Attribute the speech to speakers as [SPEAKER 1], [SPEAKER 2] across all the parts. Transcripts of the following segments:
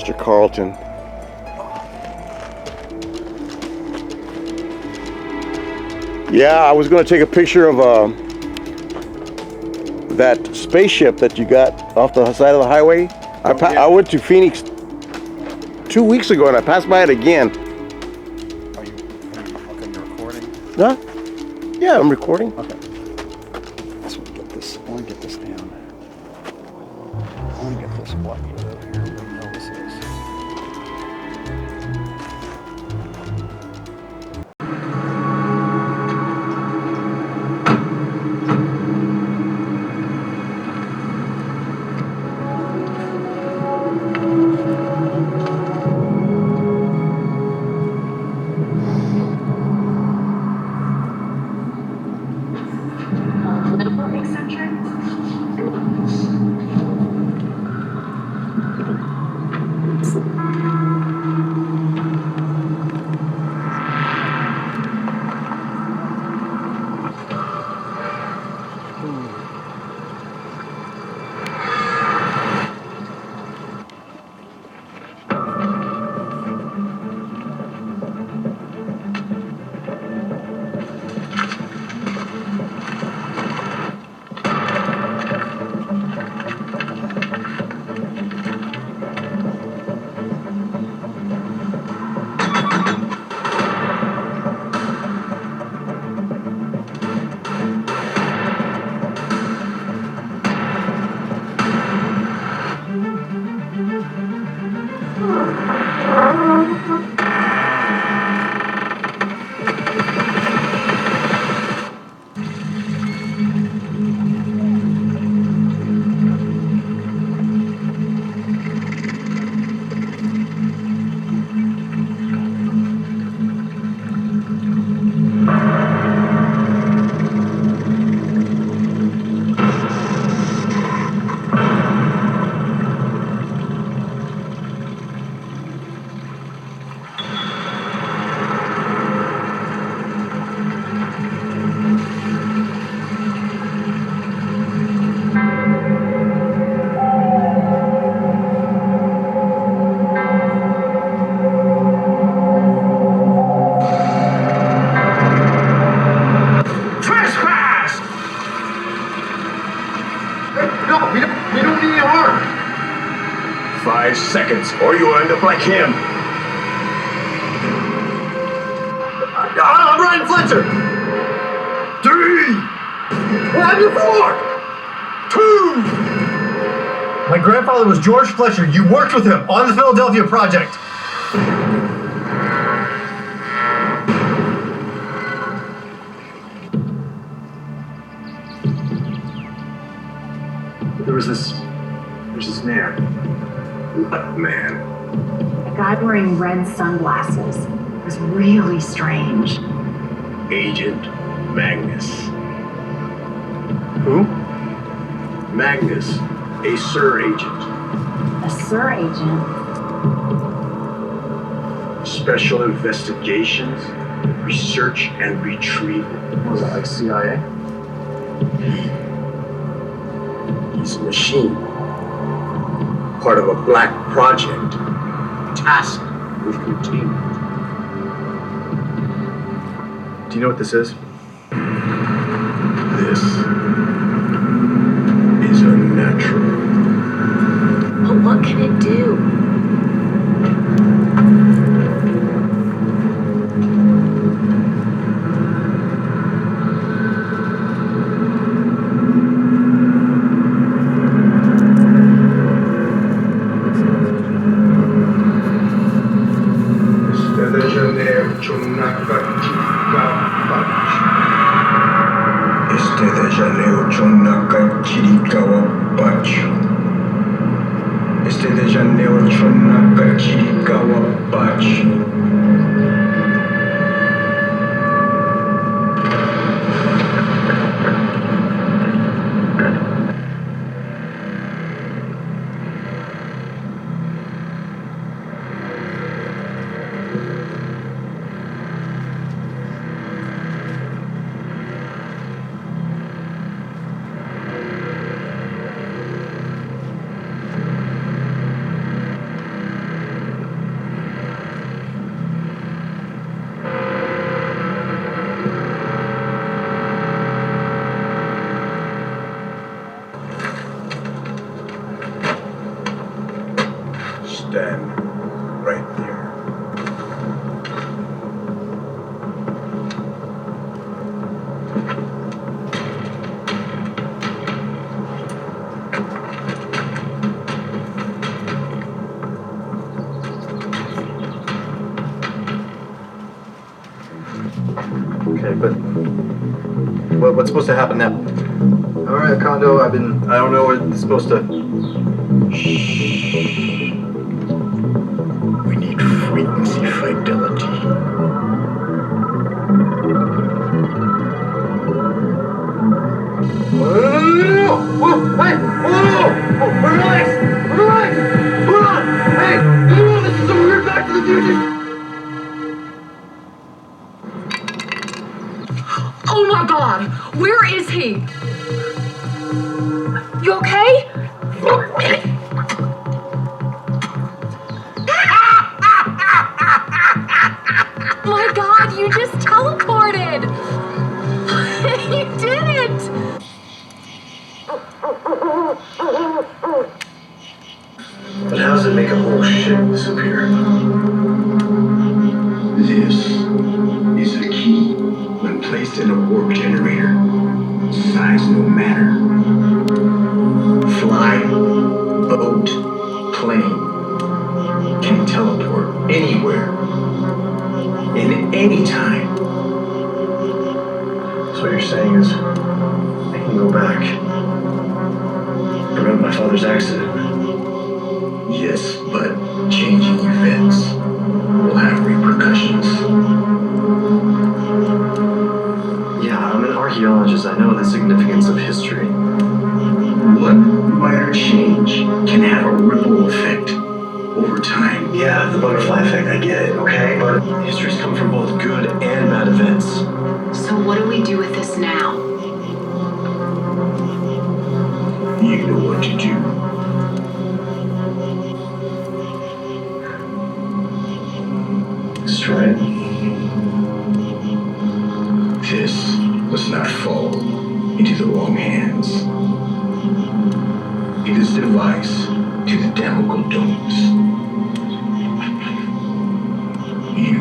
[SPEAKER 1] Mr. Carlton. Yeah, I was going to take a picture of that spaceship that you got off the side of the highway. I went to Phoenix 2 weeks ago and I passed by it again.
[SPEAKER 2] Are you okay, you're recording?
[SPEAKER 1] Huh? Yeah, I'm recording.
[SPEAKER 2] Okay. Let's get this. I want to get this down. I want to get this what over here. What the hell this is.
[SPEAKER 3] Seconds, or you will end up like him. I'm Ryan Fletcher. 3. What happened to 4? 2. My grandfather was George Fletcher. You worked with him on the Philadelphia Project. There's this man. What man?
[SPEAKER 4] A guy wearing red sunglasses. It was really strange.
[SPEAKER 3] Agent Magnus. Who? Magnus, a SIR agent.
[SPEAKER 4] A SIR agent?
[SPEAKER 3] Special Investigations, Research and Retrieval. What was that, like CIA? He's a machine. Part of a black project, tasked with containment. Do you know what this is? This is unnatural.
[SPEAKER 4] But what can it do?
[SPEAKER 5] supposed to happen now?
[SPEAKER 6] All right, Akando,
[SPEAKER 5] I don't know what it's supposed to...
[SPEAKER 3] We need frequency fidelity.
[SPEAKER 6] No! Whoa, hey! Whoa! Relax! Relax! Hold on! Hey! No, this is some weird Back to the Future!
[SPEAKER 7] Oh my God! Where is he? You okay? My God, you just teleported! You did it!
[SPEAKER 3] But how does it make a whole ship disappear? This is a key. When placed in a warp generator, size no matter. Fly, boat, plane, can teleport anywhere, in any time. So what you're saying is, I can go back, prevent my father's accident. Yes, but changing events will have repercussions.
[SPEAKER 5] Yeah, I'm an archaeologist. I know the significance of history.
[SPEAKER 3] One minor change can have a ripple effect over time.
[SPEAKER 5] Yeah, the butterfly effect, I get it, okay? But history's come from both good and bad events.
[SPEAKER 4] So what do we do with this now?
[SPEAKER 3] You know what to do.
[SPEAKER 5] Destroy it.
[SPEAKER 3] This must not fall into the wrong hands. Lead this device to the Damocles domes. You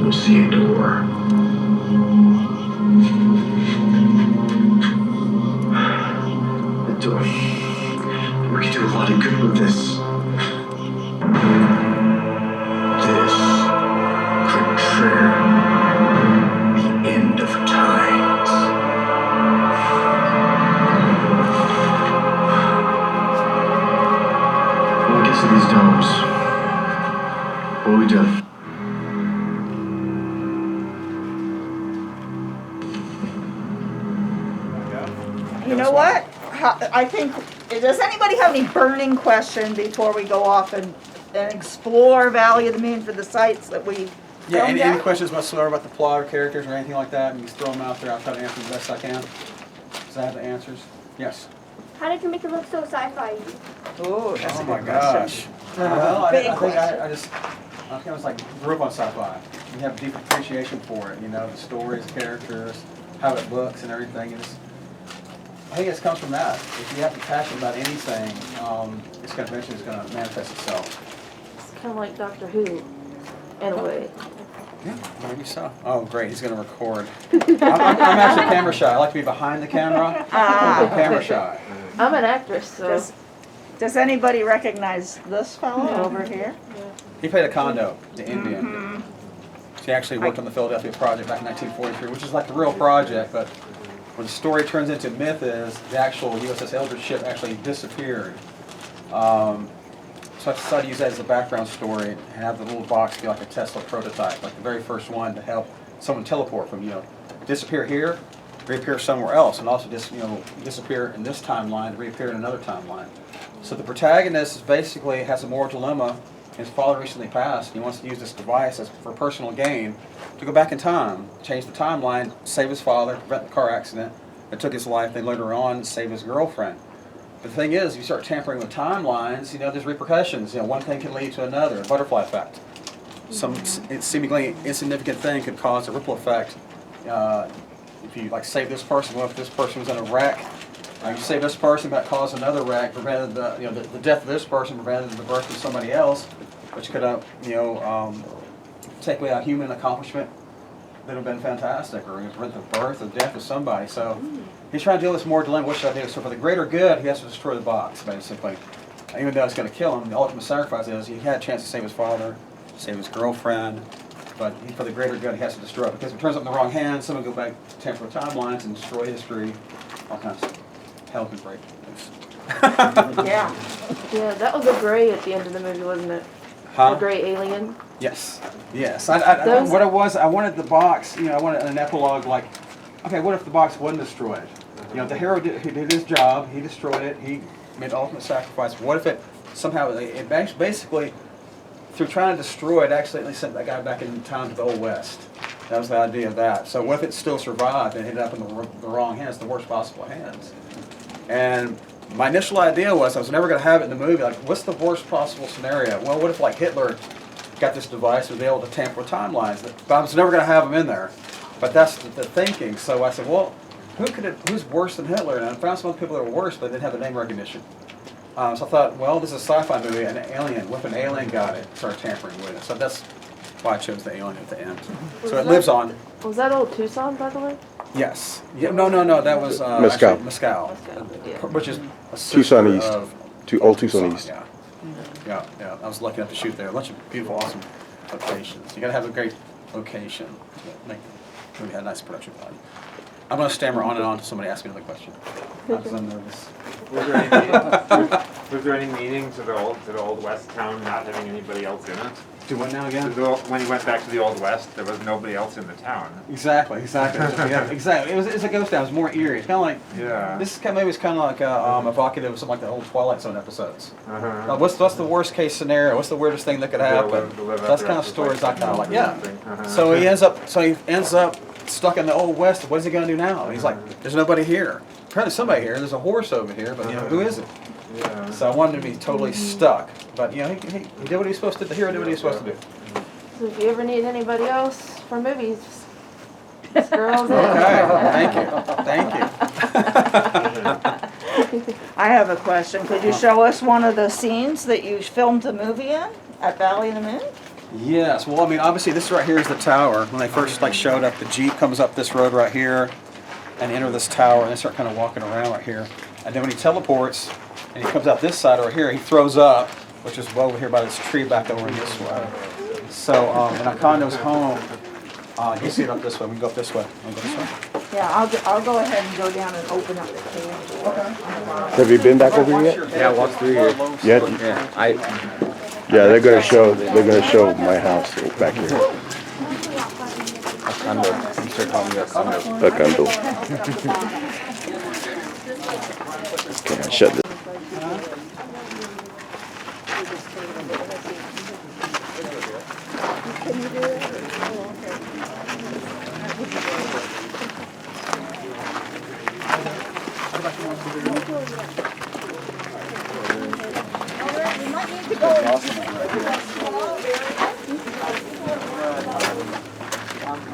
[SPEAKER 3] will see a door.
[SPEAKER 5] The door. We could do a lot of good with this.
[SPEAKER 3] This could trigger the end of times.
[SPEAKER 5] When we get to these domes, what do we do?
[SPEAKER 8] You know what? I think, does anybody have any burning question before we go off and explore Valley of the Moon for the sites that we
[SPEAKER 2] Yeah,
[SPEAKER 8] filmed
[SPEAKER 2] any
[SPEAKER 8] at?
[SPEAKER 2] questions whatsoever about the plot or characters or anything like that, you just throw them out there. I'll try to answer the best I can. Does I have the answers? Yes.
[SPEAKER 9] How did you make it look so sci-fi?
[SPEAKER 8] Oh, that's
[SPEAKER 2] Oh
[SPEAKER 8] a
[SPEAKER 2] my
[SPEAKER 8] good
[SPEAKER 2] gosh.
[SPEAKER 8] question.
[SPEAKER 2] Well, I
[SPEAKER 8] Big
[SPEAKER 2] think
[SPEAKER 8] question.
[SPEAKER 2] I kind of like grew up on sci-fi. You have a deep appreciation for it, you know, the stories, the characters, how it looks and everything. I think it comes from that. If you have a passion about anything, it's going to eventually manifest itself.
[SPEAKER 9] It's kind of like Doctor Who, in a way.
[SPEAKER 2] Yeah, maybe so. Oh, great. He's going to record. I'm actually camera shy. I like to be behind the camera. I'm camera shy.
[SPEAKER 9] I'm an actress, so.
[SPEAKER 8] Does anybody recognize this fellow over here?
[SPEAKER 2] He played Akando, the Indian. So he actually worked on the Philadelphia Project back in 1943, which is like the real project, but what the story turns into myth is the actual USS Eldridge ship actually disappeared. So I decided to use that as a background story and have the little box be like a Tesla prototype, like the very first one to help someone teleport from, disappear here, reappear somewhere else, and also just, disappear in this timeline, reappear in another timeline. So the protagonist basically has a moral dilemma. His father recently passed, and he wants to use this device for personal gain to go back in time, change the timeline, save his father, prevent the car accident that took his life, then later on save his girlfriend. But the thing is, if you start tampering with timelines, there's repercussions. One thing can lead to another, a butterfly effect. Some seemingly insignificant thing could cause a ripple effect. If you save this person, what if this person was in a wreck? You save this person, that caused another wreck, prevented the death of this person, prevented the birth of somebody else, which could take away a human accomplishment that would have been fantastic, or prevent the birth or death of somebody. So he's trying to deal with this more dilemma. What should I do? So for the greater good, he has to destroy the box, basically. Even though it's going to kill him, the ultimate sacrifice is he had a chance to save his father, save his girlfriend, but for the greater good, he has to destroy it because if it turns up in the wrong hands, someone go back to temporal timelines and destroy history, all kinds of hell can break loose.
[SPEAKER 8] Yeah.
[SPEAKER 9] Yeah, that was a gray at the end of the movie, wasn't it?
[SPEAKER 2] Huh?
[SPEAKER 9] A gray alien.
[SPEAKER 2] Yes. Yes.
[SPEAKER 9] Those-
[SPEAKER 2] What it was, I wanted the box. I wanted an epilogue like, okay, what if the box wasn't destroyed? The hero he did his job. He destroyed it. He made the ultimate sacrifice. What if it somehow it basically through trying to destroy it accidentally sent that guy back in time to the Old West? That was the idea of that. So what if it still survived and ended up in the wrong hands, the worst possible hands? And my initial idea was I was never going to have it in the movie. Like, what's the worst possible scenario? Well, what if like Hitler got this device and was able to tamper with timelines? But I was never going to have him in there. But that's the thinking. So I said, well, who's worse than Hitler? And I found some other people that were worse, but didn't have the name recognition. So I thought, well, this is a sci-fi movie, an alien. What if an alien got it, started tampering with it? So that's why I chose the alien at the end. So it lives on.
[SPEAKER 9] Was that old Tucson, by the way?
[SPEAKER 2] Yes. Yeah, no. That was
[SPEAKER 1] Mescal.
[SPEAKER 2] actually Mescal,
[SPEAKER 9] Yeah.
[SPEAKER 2] which is a
[SPEAKER 1] Tucson
[SPEAKER 2] sister
[SPEAKER 1] East.
[SPEAKER 2] of
[SPEAKER 1] Old Tucson East.
[SPEAKER 2] Yeah. I was lucky enough to shoot there. A bunch of beautiful, awesome locations. You got to have a great location to make the movie have a nice production value. I'm going to stammer on and on until somebody asks me another question. Because I'm nervous.
[SPEAKER 10] Was there any meaning to the old West town not having anybody else in it?
[SPEAKER 2] Do what now again?
[SPEAKER 10] When he went back to the Old West, there was nobody else in the town.
[SPEAKER 2] Exactly. Yeah, exactly. It's a ghost town. It was more eerie. It's kind of like this movie was kind of like evocative of something like the old Twilight Zone episodes. What's the worst case scenario? What's the weirdest thing that could happen? That's kind of stories I kind of like. Yeah. So he ends up stuck in the Old West. What is he going to do now? And he's like, there's nobody here. Apparently somebody here. There's a horse over here, but who is it?
[SPEAKER 10] Yeah.
[SPEAKER 2] So I wanted to be totally stuck. But he did what he was supposed to do. The hero did what he was supposed to do.
[SPEAKER 9] So if you ever need anybody else for movies, this girl's in.
[SPEAKER 2] Okay. Thank you.
[SPEAKER 8] I have a question. Could you show us one of the scenes that you filmed the movie in at Valley of the Moon?
[SPEAKER 2] Yes. Well, I mean, obviously this right here is the tower. When they first showed up, the Jeep comes up this road right here and enter this tower, and they start kind of walking around right here. And then when he teleports and he comes out this side over here, he throws up, which is over here by this tree back over this way. So in Akando's home, you see it up this way. We can go up this way. Want to go this way?
[SPEAKER 8] Yeah, I'll go ahead and go down and open up the cage.
[SPEAKER 2] Okay.
[SPEAKER 1] Have you been back over here yet?
[SPEAKER 11] Yeah, I walked through here.
[SPEAKER 1] Yeah, they're gonna show my house back here.
[SPEAKER 11] Akando. You start calling me Akando.
[SPEAKER 1] Akando. Okay, I shut this.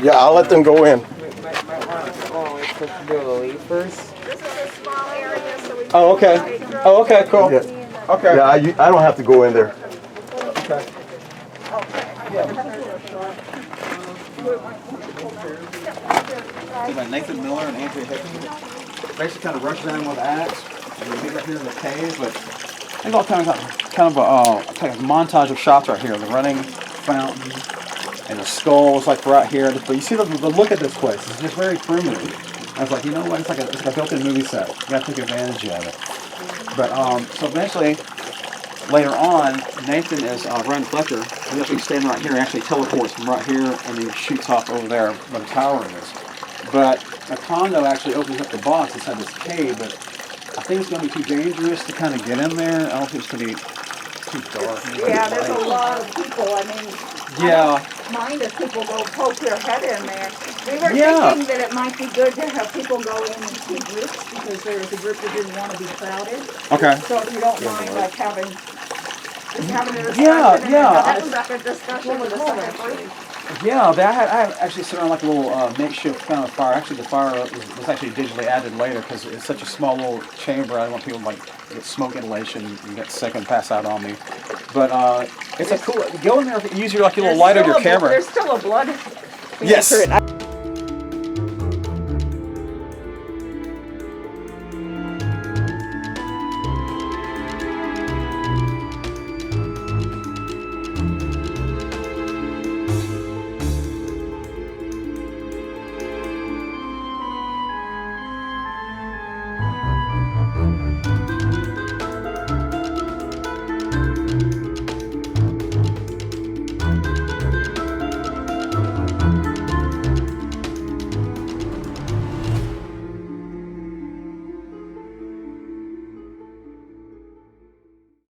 [SPEAKER 1] Yeah, I'll let them go in.
[SPEAKER 2] Oh, okay. Oh, okay, cool.
[SPEAKER 1] Yeah.
[SPEAKER 2] Okay.
[SPEAKER 1] Yeah, I don't have to go in there.
[SPEAKER 2] Nathan Miller and Andrea Hickman basically kind of rush down with axe, and we get right here in the cave, but there's all kind of a montage of shots right here. The running fountain and the skull is like right here. But you see the look at this place. It's just very primitive. I was like, you know what? It's like a built-in movie set. You got to take advantage of it. But so eventually, later on, Nathan is Ryan Fletcher. He's actually standing right here and actually teleports from right here and he shoots off over there where the tower is. But Akando actually opens up the box inside this cave, but I think it's going to be too dangerous to kind of get in there. I don't think it's going to be too dark.
[SPEAKER 8] Yeah, there's a lot of people. I mean,
[SPEAKER 2] Yeah.
[SPEAKER 8] I don't mind if people go poke their head in there. We were
[SPEAKER 2] Yeah.
[SPEAKER 8] thinking that it might be good to have people go in 2 groups because there was a group that didn't want to be crowded.
[SPEAKER 2] Okay.
[SPEAKER 8] So if you don't mind, like having a discussion.
[SPEAKER 2] Yeah.
[SPEAKER 8] That was like a discussion with the second group.
[SPEAKER 2] Yeah, I had actually set on like a little makeshift kind of fire. Actually, the fire was actually digitally added later because it's such a small little chamber. I don't want people to get smoke inhalation and get sick and pass out on me. But it's a cool. Go in there, use your little light of your camera.
[SPEAKER 8] There's still a blood.
[SPEAKER 2] Yes.